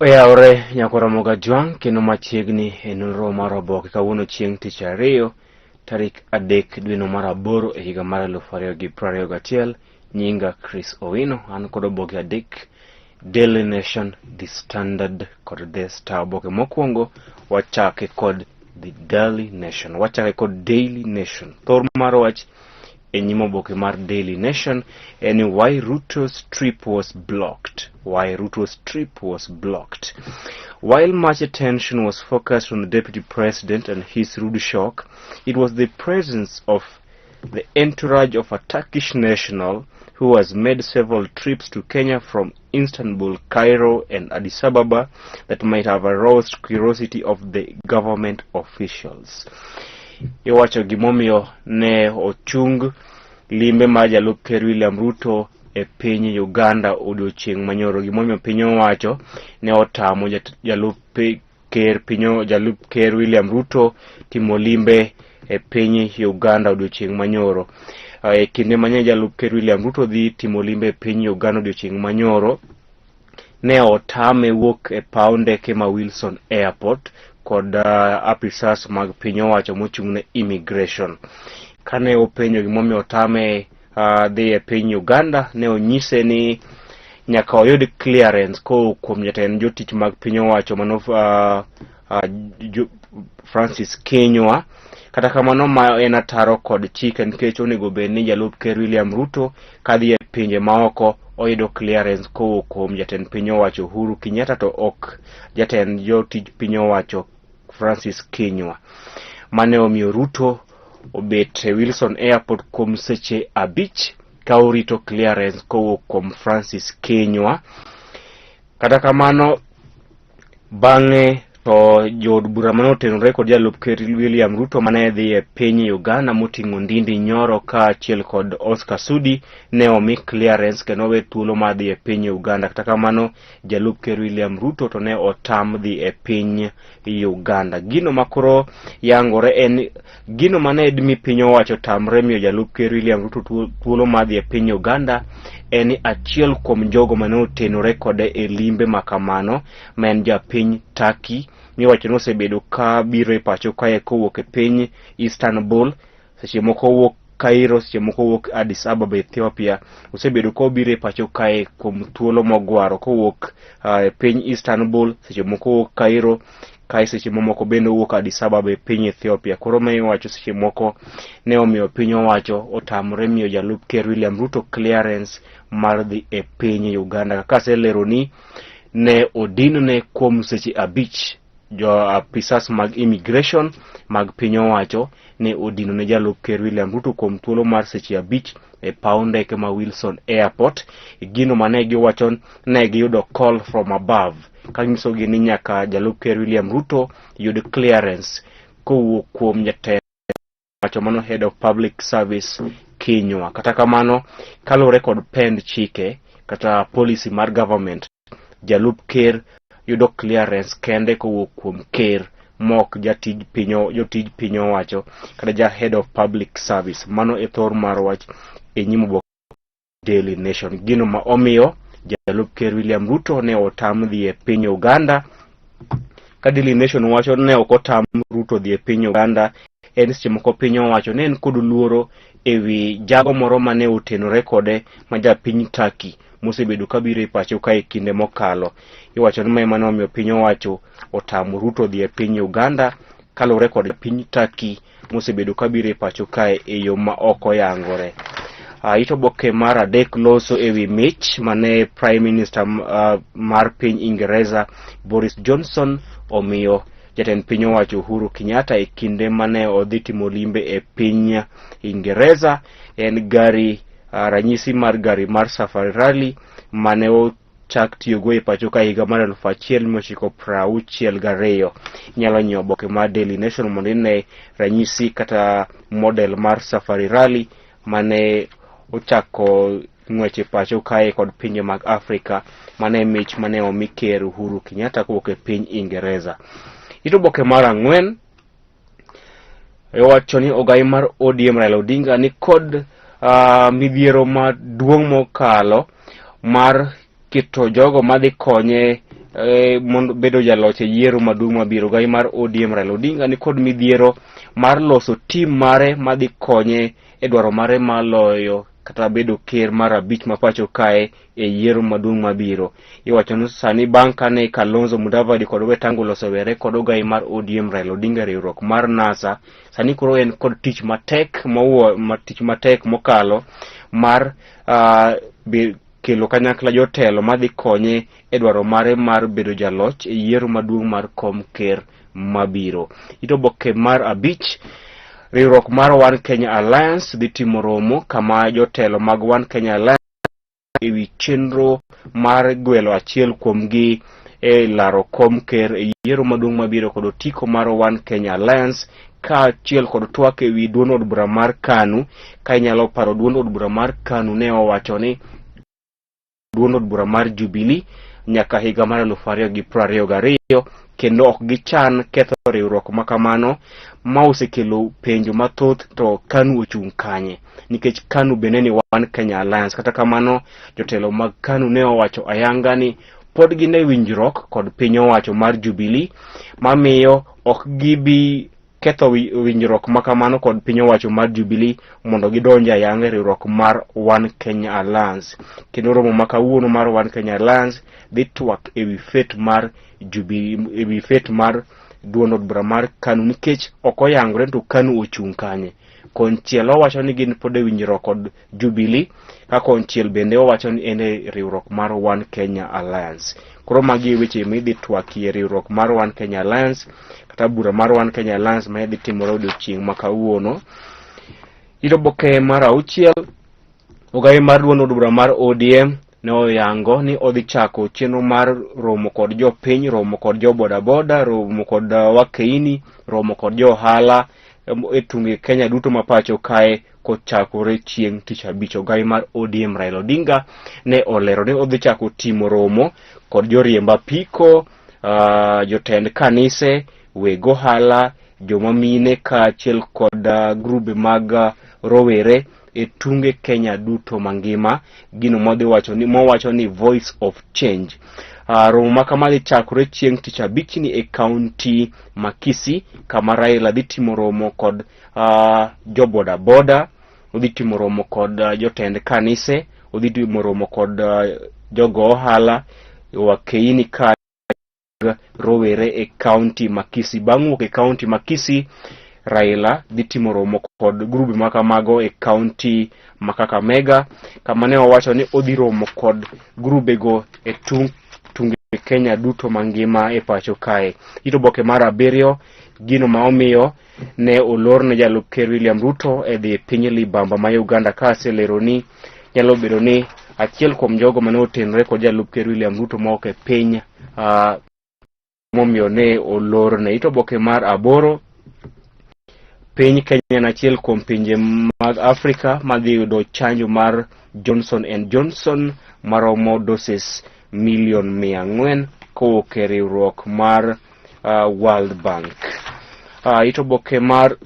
Oyaore nyakora moga juang kendo machiegni e nonro mar Oboke kawuono chieng' tich ariyo tarik 3 dwe mar 8 e higa mar 2021. Nyinga Chris Owino, an kod oboke adek: Daily Nation, The Standard kod The Star. Oboke mokwongo wachake kod The Daily Nation. Wachake kod Daily Nation. Thor mar wach e nyim oboke mar Daily Nation en why Ruto's trip was blocked. Why Ruto's trip was blocked. While much attention was focused on the Deputy President and his rude shock, it was the presence of the entourage of a Turkish national who has made several trips to Kenya from Istanbul, Cairo and Addis Ababa that might have aroused curiosity of the government officials. Iwacho gimomiyo ne ochung limbe mar jalup ker William Ruto e piny Uganda odiochieng' manyoro. Gimomiyo piny owacho ne otamo jalup ker William Ruto timo limbe e piny Uganda odiochieng' manyoro. E kinde manye jalup ker William Ruto dhi timo limbe e piny Uganda odiochieng' manyoro, ne otame wuok e paw ndeke ma Wilson Airport kod apisas mag piny owacho mochung'ne immigration. Kane openjo gimomiyo otame dhi e piny Uganda, ne onyise ni nyaka oyud clearance kuom jatend jotich mag piny owacho mano Francis Kenywa. Kata kamano ma en ataro kod chike nikech onego bed ni jalup ker William Ruto kadhi e pinje maoko oyudo clearance kuom jatend piny owacho Uhuru Kenyatta to ok jatend jotich piny owacho Francis Kenywa. Mane omiyo Ruto obet e Wilson Airport kuom seche 5 ka orito clearance kuom Francis Kenywa. Kata kamano bang'e to jood bura mane otenore kod jalup ker William Ruto mane dhi e piny Uganda moting'o Ndindi Nyoro kaachiel kod Oscar Sudi ne omi clearance kendo owe thuolo mar dhi e piny Uganda. Kata kamano jalup ker William Ruto to ne otam dhi e piny Uganda. Gino makoro yangore en gino mane dimi piny owacho tamre miyo jalup ker William Ruto thuolo mar dhi e piny Uganda en achiel kuom jogo mane otenore kode e limbe makamano ma en japiny Turkey. Miwacho ni osebedo ka biro e pacho kae kowuok e piny Istanbul, seche moko wuok Cairo, seche moko wuok Addis Ababa Ethiopia. Osebedo ka obiro e pacho kae kuom thuolo mogwaro kowuok e piny Istanbul, seche moko wuok Cairo, kae seche moko bende wuok Addis Ababa e piny Ethiopia. Koro miwacho seche moko ne omiyo piny owacho otamre miyo jalup ker William Ruto clearance mar dhi e piny Uganda. Kaka aselero ni ne odinne kuom seche 5 jo apisas mag immigration mag piny owacho ne odino ne jalup ker William Ruto kuom thuolo mar seche 5 e paw ndeke ma Wilson Airport. Gino mane giwacho ne giyudo call from above kanyisogi ni nyaka jalup ker William Ruto yud clearance kowuok kuom jatend wacho mano Head of Public Service Kenywa. Kata kamano kalore kod pend chike kata policy mar government, jalup ker yudo clearance kende kowuok kuom ker mok jotij piny owacho kata ja Head of Public Service. Mano e thor mar wach e nyim oboke Daily Nation. Gino ma omiyo jalup ker William Ruto ne otam dhi e piny Uganda. Ka Daily Nation wacho ne ok otam Ruto dhi e piny Uganda, en seche moko piny owacho ne en kod luoro ewi jago moro mane otenore kode ma japiny Turkey mosebedo kabiro e pacho kae kinde mokalo. Iwacho ni ma ema nomiyo piny owacho otamo Ruto dhi e piny Uganda kalore kod piny Turkey mosebedo kabiro e pacho kae e yo ma ok oyangore. Ito oboke mar adek loso ewi mich mane Prime Minister mar piny Ingereza Boris Johnson omiyo jatend piny owacho Uhuru Kenyatta e kinde mane odhi timo limbe e piny Ingereza. En gari ranyisi mar gari mar Safari Rally mane ochak tiyogo e pacho ka higa mar 1962. Nyalo nyiewo oboke mar Daily Nation mondo ine ranyisi kata model mar Safari Rally mane ochako ng'weche pacho kae kod pinje mag Afrika, mane mich mane omi ker Uhuru Kenyatta kowuok e piny Ingereza. Ito oboke mar 4 wacho ni ogai mar ODM Raila Odinga ni kod midhiero maduong' mokalo mar keto jogo madhi konye mondo bedo jaloch e yiero maduong' mabiro. Gai mar ODM Raila Odinga ni kod midhiero mar loso tim mare madhi konye e dwaro mare maloyo kata bedo ker mar abich ma pacho kae e yiero maduong' mabiro. Iwacho ni sani bang' kane Kalonzo Musyoka kod Wetang'ula osewere kod gai mar ODM Raila Odinga riwruok mar NASA, sani koro en kod tich matek mokalo mar kelo kanyakla jotelo madhi konye e dwaro mare mar bedo jaloch e yiero maduong' mar kom ker mabiro. Oboke mar abich, riwruok mar One Kenya Alliance dhi timo romo kama jotelo mag One Kenya Alliance ewi chenro mar gwelo achiel kuomgi e laro kom ker e yiero maduong' mabiro kod otiko mar One Kenya Alliance ka achiel kod twak ewi duond od bura mar KANU. Ka inyalo paro duond od bura mar KANU ne owacho ni duond od bura mar Jubilee nyaka higa mar 2022 kendo ok gichan ketho riwruok makamano ma osekelo penjo mathoth to KANU ochung' kanye nikech KANU bende ni One Kenya Alliance. Kata kamano jotelo mag KANU ne owacho ayanga ni pod gin e winjruok kod piny owacho mar Jubilee mamiyo ok gibi ketho winjruok makamano kod piny owacho mar Jubilee mondo gidonje ayanga riwruok mar One Kenya Alliance. Kendo romo makawuono mar One Kenya Alliance dhi twak ewi fet mar Jubilee, ewi fet mar duond od bura mar KANU nikech ok oyangore to KANU ochung' kanye. Konchiel owacho ni gin pod e winjruok kod Jubilee, ka konchiel bende owacho ni en e riwruok mar One Kenya Alliance. Koro magi weche midhi twaki e riwruok mar One Kenya Alliance kata bura mar One Kenya Alliance ma idhi timore odiochieng' makawuono. Oboke mar auchiel, ogai mar duond od bura mar ODM ne oyango ni odhi chako chenro mar romo kod jopiny, romo kod jo bodaboda, romo kod wakeini, romo kod jo ohala e tunge Kenya duto mapacho kae kochakore chieng' tich abich. Ogai mar ODM Raila Odinga ne olero ni odhi chako timo romo kod joriemb apiko, jotend kanise, weg ohala, joma mine kaachiel kod grube mag rowere e tunge Kenya duto mangima, gino mowacho ni Voice of Change. Romo makama dhi chakore chieng' tich abich ni e kaunti ma Kisii kama Raila dhi timo romo kod jo boda boda, odhi timo romo kod jotend kanise, odhi timo romo kod jogo ohala, wakeini ka rowere e kaunti ma Kisii. Bang' wuok e kaunti ma Kisii, Raila dhi timo romo kod grube makamago e kaunti ma Kakamega kama ne owacho ni odhi romo kod grubego e tunge Kenya duto mangima e pacho kae. Oboke mar abiriyo, gino ma omiyo ne olor ne jalup ker William Ruto e dhi piny libamba ma Uganda, ka aselero ni nyalo bedo ni achiel kuom jogo mane otenore kod jalup ker William Ruto ma ok e piny momiyo ne olor ne. Oboke mar aboro, piny Kenya na achiel kuom pinje mag Afrika madhi yudo chanjo mar Johnson & Johnson maromo doses milion 400 kowuok e riwruok mar World Bank. Oboke mar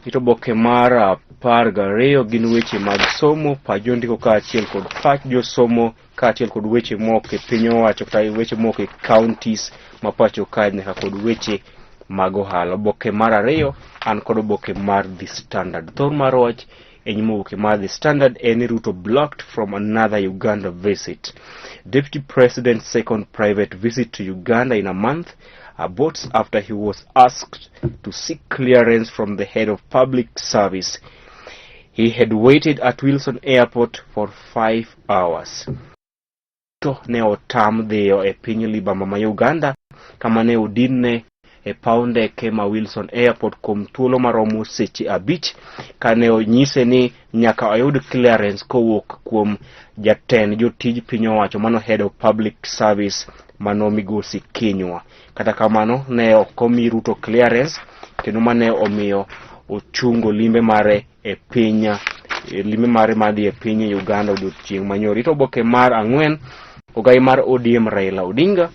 12 gin weche mag somo, pajondiko kaachiel kod pach josomo kaachiel kod weche moko e piny owacho kata weche moko e counties ma pacho kae nyaka kod weche mag ohala. Oboke mar 2 an kod oboke mar The Standard. Thor mar wach e nyimo oboke mar The Standard en Ruto blocked from another Uganda visit. Deputy President's second private visit to Uganda in a month aborts after he was asked to seek clearance from the head of public service. He had waited at Wilson Airport for 5 hours. To ne otam dhiyo e piny libamba ma Uganda kama ne odinne e paw ndeke ma Wilson Airport kuom thuolo maromo seche 5 kane onyise ni nyaka oyud clearance kowuok kuom jatend jotij piny owacho mano head of public service mano Migosi Kinyua. Kata kamano ne ok omi Ruto clearance kendo mane omiyo ochungo limbe mare e piny limbe mare madhi e piny Uganda odiochieng' manyoro. Oboke mar 4, ogai mar ODM Raila Odinga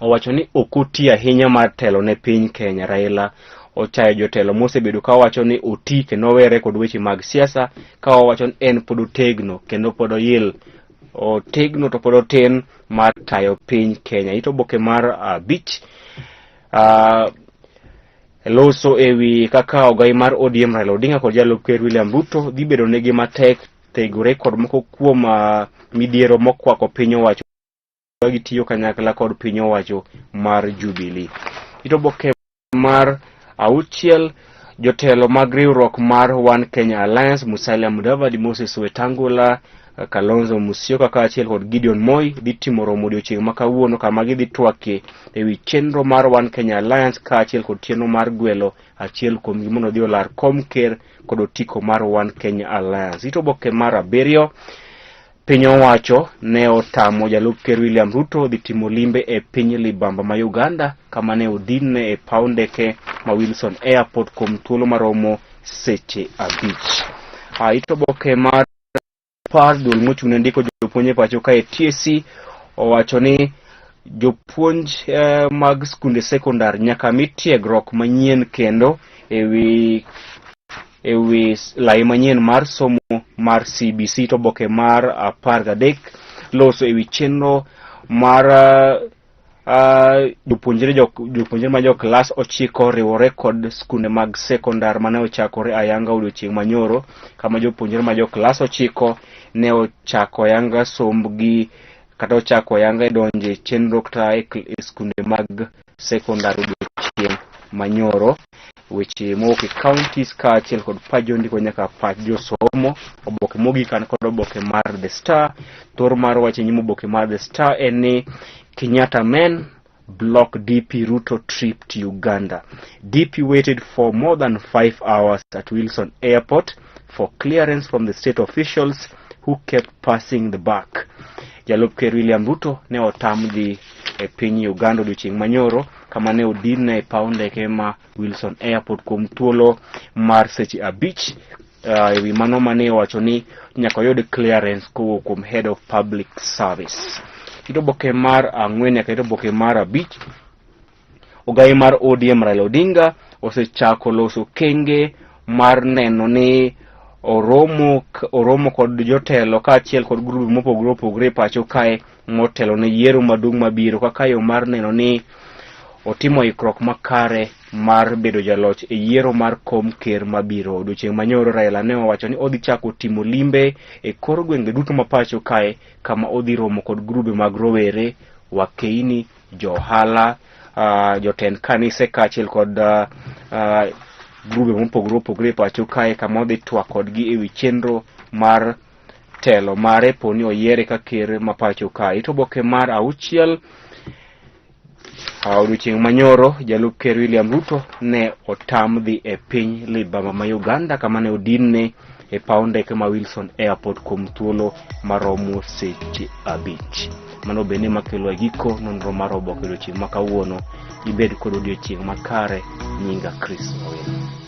owacho ni okoti ahinya mar telo ne piny Kenya. Raila ochayo jotelo mosebedo ka wacho ni oti kendo were kod weche mag siasa, ka wacho ni en pod otegno kendo pod oyil otegno to pod otin mar tayo piny Kenya. Ito oboke mar abich loso ewi kaka ogai mar ODM Raila Odinga kod jalup ker William Ruto dhi bedo negi matek tegore kod moko kuom midhiero mokwako piny owacho gitiyo kanyakla kod piny owacho mar Jubilee. Ito oboke mar auchiel jotelo mag riwruok mar One Kenya Alliance Musalia Mudavadi, Moses Wetangula, Kalonzo Musyoka kaachiel kod Gideon Moi dhi timo romo odiochieng' ma kawuono kama gidhi twake ewi chenro mar One Kenya Alliance kaachiel kod chenro mar gwelo achiel kuom gi mondo dhi olar kom ker kod otiko mar One Kenya Alliance. Ito oboke mar abiriyo piny owacho ne otamo jalup ker William Ruto dhi timo limbe e piny libamba ma Uganda kama ne odinne e paw ndeke ma Wilson Airport kuom thuolo maromo seche 5. Ito oboke mar par duol mochung' ndiko jopuonj e pacho kae TSC owacho ni jopuonj mag skunde sekondar nyaka mi tiegruok manyien kendo ewi lai manyien mar somo mar CBC. To oboke mar 13 loso ewi chenro mar jopuonjre ma jo klas 9 riwore kod skunde mag sekondar mane ochakore ayanga odiochieng' manyoro kama jopuonjre ma jo klas 9 ne ochako ayanga sombgi kata ochako ayanga donje chenro kata e skunde mag sekondar odiochieng' manyoro. Weche mowuok e counties kaachiel kod pajo ndiko nyaka pach josomo. Oboke mogik kan kod oboke mar The Star. Thor mar wache nyimo oboke mar The Star en ni Kenyatta men block DP Ruto trip to Uganda. DP waited for more than 5 hours at Wilson Airport for clearance from the state officials who kept passing the buck. Jalup ker William Ruto ne otam dhi e piny Uganda odiochieng' manyoro kama ne odinne e paw ndeke ma Wilson Airport kuom thuolo mar seche 5. Ewi mano mane owacho ni nyaka oyud clearance kowuok kuom head of public service. Ito oboke mar 4 nyaka ito oboke mar 5 ogai mar ODM Raila Odinga osechako loso kenge mar neno ni oromo kod jotelo kaachiel kod grube mopogore opogore pacho kae motelo ne yiero maduong' mabiro kaka yo mar neno ni otimo ikruok makare mar bedo jaloch e yiero mar kom ker mabiro. Odiochieng' manyoro Raila ne owacho ni odhi chako timo limbe e kor gwenge duto ma pacho kae kama odhi romo kod grube mag rowere, wakeini, johala, jotend kanise kaachiel kod grube mopogore opogore pacho kae kama odhi twak kodgi ewi chenro mar telo mare poni oyiere ka ker ma pacho kae. Ito oboke mar 6 odiochieng' manyoro jalup ker William Ruto ne otam dhi e piny libamba ma Uganda kama ne odinne e paw ndeke ma Wilson Airport kuom thuolo maromo seche 5. Mano bende makelo giko nonro mar Oboke odiochieng' ma kawuono. Ibed kod odiochieng' makare. Nyinga Chris Owino.